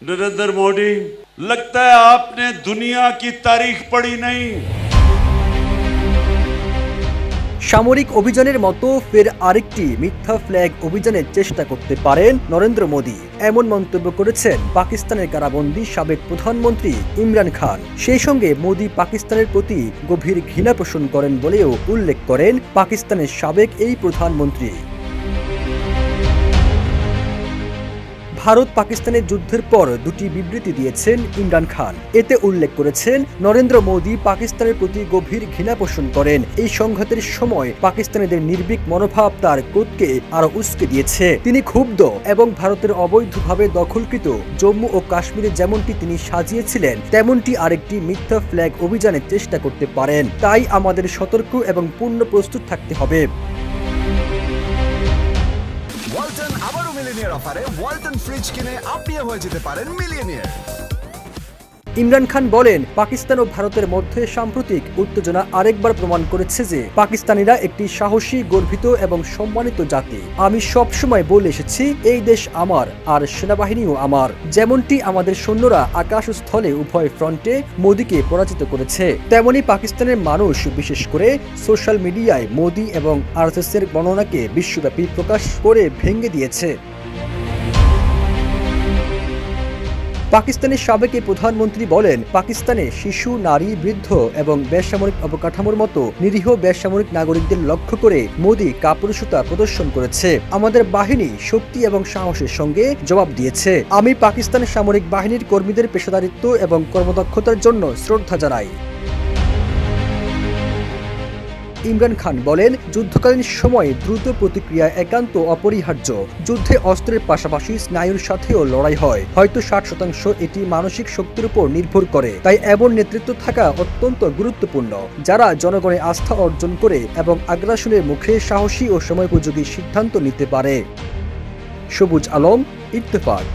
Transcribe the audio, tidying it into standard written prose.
नरेंद्र मोदी, लगता है आपने दुनिया की तारीख पढ़ी नहीं। সামরিক অভিযানের মতো ফের আরেকটি মিথ্যা ফ্ল্যাগ অভিযানের চেষ্টা করতে পারেন নরেন্দ্র মোদী, এমন মন্তব্য করেছেন পাকিস্তানের কারাবন্দী সাবেক প্রধানমন্ত্রী ইমরান খান। সেই সঙ্গে মোদী পাকিস্তানের প্রতি গভীর ঘৃণা পোষণ করেন বলেও উল্লেখ করেন পাকিস্তানের সাবেক এই প্রধানমন্ত্রী। ভারত পাকিস্তানের যুদ্ধের পর দুটি বিবৃতি দিয়েছেন ইমরান খান। এতে উল্লেখ করেছেন নরেন্দ্র মোদী পাকিস্তানের প্রতি গভীর ঘৃণা পোষণ করেন। এই সংঘাতের সময় পাকিস্তানিদের নির্ভীক মনোভাব তার ক্রোধকে আরো উস্কে দিয়েছে। তিনি ক্ষুব্ধ এবং ভারতের অবৈধভাবে দখলকৃত জম্মু ও কাশ্মীরে যেমনটি তিনি সাজিয়েছিলেন তেমনটি আরেকটি মিথ্যা ফ্ল্যাগ অভিযানের চেষ্টা করতে পারেন। তাই আমাদের সতর্ক এবং পূর্ণ প্রস্তুত থাকতে হবে। ওয়ালটন আবারও মিলিয়নিয়ার অফারে ওয়ালটন ফ্রিজ কিনে আপনিও হয়ে যেতে পারেন মিলিয়নিয়ার। ইমরান খান বলেন, পাকিস্তান ও ভারতের মধ্যে সাম্প্রতিক উত্তেজনা আরেকবার প্রমাণ করেছে যে পাকিস্তানিরা একটি সাহসী, গর্বিত এবং সম্মানিত জাতি। আমি সবসময় বলে এসেছি, এই দেশ আমার আর সেনাবাহিনীও আমার। যেমনটি আমাদের সৈন্যরা আকাশ ও স্থলে উভয় ফ্রন্টে মোদীকে পরাজিত করেছে, তেমনি পাকিস্তানের মানুষ বিশেষ করে সোশ্যাল মিডিয়ায় মোদী এবং আরএসএস এর বর্ণনাকে বিশ্বব্যাপী প্রকাশ করে ভেঙে দিয়েছে। পাকিস্তানের সাবেক প্রধানমন্ত্রী বলেন, পাকিস্তানে শিশু, নারী, বৃদ্ধ এবং বেসামরিক অবকাঠামোর মতো নিরীহ বেসামরিক নাগরিকদের লক্ষ্য করে মোদী কাপুরুষতা প্রদর্শন করেছে। আমাদের বাহিনী শক্তি এবং সাহসের সঙ্গে জবাব দিয়েছে। আমি পাকিস্তানের সামরিক বাহিনীর কর্মীদের পেশাদারিত্ব এবং কর্মদক্ষতার জন্য শ্রদ্ধা জানাই। ইমরান খান বলেন, যুদ্ধকালীন সময়ে দ্রুত প্রতিক্রিয়া একান্ত অপরিহার্য। যুদ্ধে অস্ত্রের পাশাপাশি স্নায়ুর সাথেও লড়াই হয়। হয়তো 60% এটি মানসিক শক্তির উপর নির্ভর করে। তাই এমন নেতৃত্ব থাকা অত্যন্ত গুরুত্বপূর্ণ, যারা জনগণের আস্থা অর্জন করে এবং আগ্রাসনের মুখে সাহসী ও সময়োপযোগী সিদ্ধান্ত নিতে পারে। সবুজ আলম, ইত্তেফাক।